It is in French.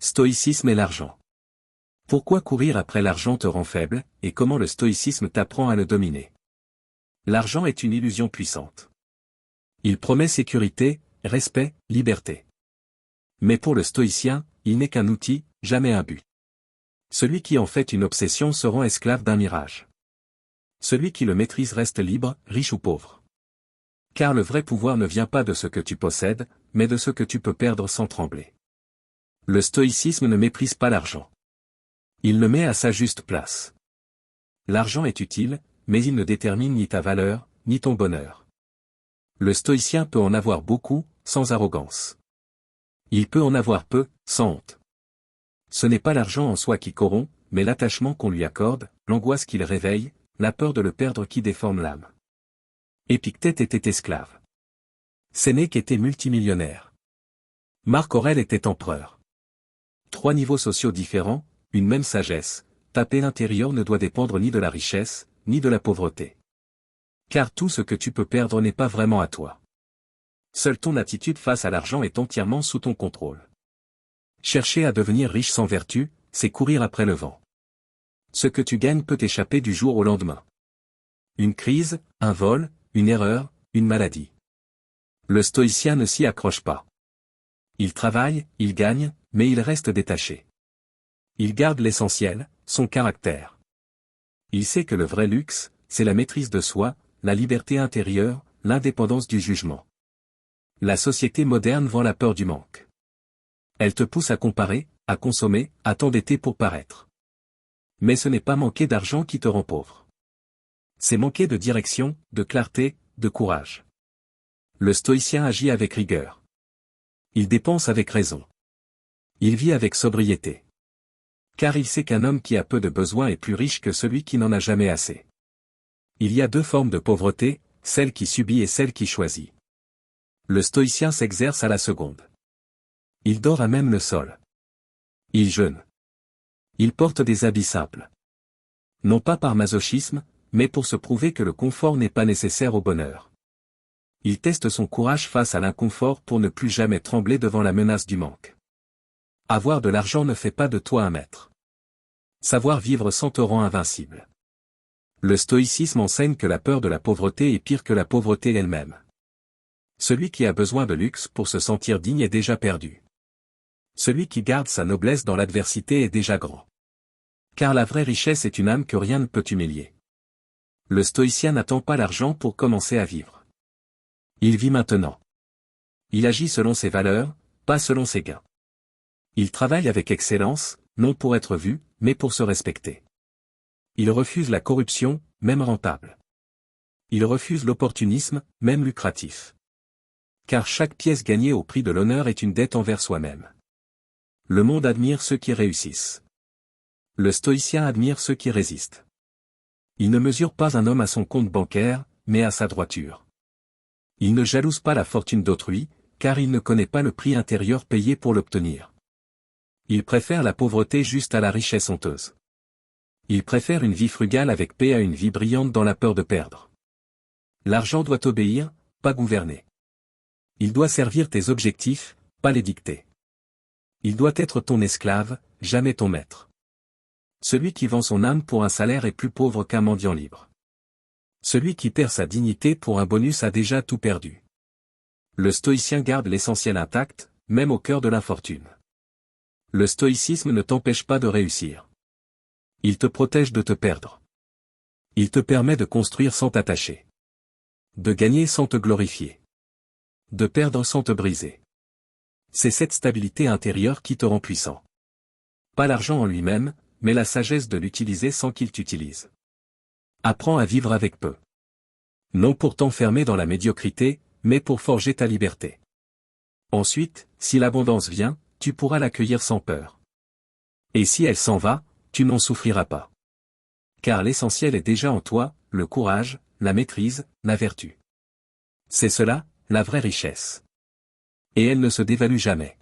Stoïcisme et l'argent. Pourquoi courir après l'argent te rend faible, et comment le stoïcisme t'apprend à le dominer? L'argent est une illusion puissante. Il promet sécurité, respect, liberté. Mais pour le stoïcien, il n'est qu'un outil, jamais un but. Celui qui en fait une obsession se rend esclave d'un mirage. Celui qui le maîtrise reste libre, riche ou pauvre. Car le vrai pouvoir ne vient pas de ce que tu possèdes, mais de ce que tu peux perdre sans trembler. Le stoïcisme ne méprise pas l'argent. Il le met à sa juste place. L'argent est utile, mais il ne détermine ni ta valeur, ni ton bonheur. Le stoïcien peut en avoir beaucoup, sans arrogance. Il peut en avoir peu, sans honte. Ce n'est pas l'argent en soi qui corrompt, mais l'attachement qu'on lui accorde, l'angoisse qu'il réveille, la peur de le perdre qui déforme l'âme. Épictète était esclave. Sénèque était multimillionnaire. Marc Aurèle était empereur. 3 niveaux sociaux différents, une même sagesse, ta paix intérieure ne doit dépendre ni de la richesse, ni de la pauvreté. Car tout ce que tu peux perdre n'est pas vraiment à toi. Seule ton attitude face à l'argent est entièrement sous ton contrôle. Chercher à devenir riche sans vertu, c'est courir après le vent. Ce que tu gagnes peut échapper du jour au lendemain. Une crise, un vol, une erreur, une maladie. Le stoïcien ne s'y accroche pas. Il travaille, il gagne, mais il reste détaché. Il garde l'essentiel, son caractère. Il sait que le vrai luxe, c'est la maîtrise de soi, la liberté intérieure, l'indépendance du jugement. La société moderne vend la peur du manque. Elle te pousse à comparer, à consommer, à t'endetter pour paraître. Mais ce n'est pas manquer d'argent qui te rend pauvre. C'est manquer de direction, de clarté, de courage. Le stoïcien agit avec rigueur. Il dépense avec raison. Il vit avec sobriété. Car il sait qu'un homme qui a peu de besoins est plus riche que celui qui n'en a jamais assez. Il y a 2 formes de pauvreté, celle qui subit et celle qui choisit. Le stoïcien s'exerce à la seconde. Il dort à même le sol. Il jeûne. Il porte des habits simples. Non pas par masochisme, mais pour se prouver que le confort n'est pas nécessaire au bonheur. Il teste son courage face à l'inconfort pour ne plus jamais trembler devant la menace du manque. Avoir de l'argent ne fait pas de toi un maître. Savoir vivre sans te rend invincible. Le stoïcisme enseigne que la peur de la pauvreté est pire que la pauvreté elle-même. Celui qui a besoin de luxe pour se sentir digne est déjà perdu. Celui qui garde sa noblesse dans l'adversité est déjà grand. Car la vraie richesse est une âme que rien ne peut humilier. Le stoïcien n'attend pas l'argent pour commencer à vivre. Il vit maintenant. Il agit selon ses valeurs, pas selon ses gains. Il travaille avec excellence, non pour être vu, mais pour se respecter. Il refuse la corruption, même rentable. Il refuse l'opportunisme, même lucratif. Car chaque pièce gagnée au prix de l'honneur est une dette envers soi-même. Le monde admire ceux qui réussissent. Le stoïcien admire ceux qui résistent. Il ne mesure pas un homme à son compte bancaire, mais à sa droiture. Il ne jalouse pas la fortune d'autrui, car il ne connaît pas le prix intérieur payé pour l'obtenir. Il préfère la pauvreté juste à la richesse honteuse. Il préfère une vie frugale avec paix à une vie brillante dans la peur de perdre. L'argent doit obéir, pas gouverner. Il doit servir tes objectifs, pas les dicter. Il doit être ton esclave, jamais ton maître. Celui qui vend son âme pour un salaire est plus pauvre qu'un mendiant libre. Celui qui perd sa dignité pour un bonus a déjà tout perdu. Le stoïcien garde l'essentiel intact, même au cœur de l'infortune. Le stoïcisme ne t'empêche pas de réussir. Il te protège de te perdre. Il te permet de construire sans t'attacher. De gagner sans te glorifier. De perdre sans te briser. C'est cette stabilité intérieure qui te rend puissant. Pas l'argent en lui-même, mais la sagesse de l'utiliser sans qu'il t'utilise. Apprends à vivre avec peu. Non pour t'enfermer dans la médiocrité, mais pour forger ta liberté. Ensuite, si l'abondance vient, tu pourras l'accueillir sans peur. Et si elle s'en va, tu n'en souffriras pas. Car l'essentiel est déjà en toi, le courage, la maîtrise, la vertu. C'est cela, la vraie richesse. Et elle ne se dévalue jamais.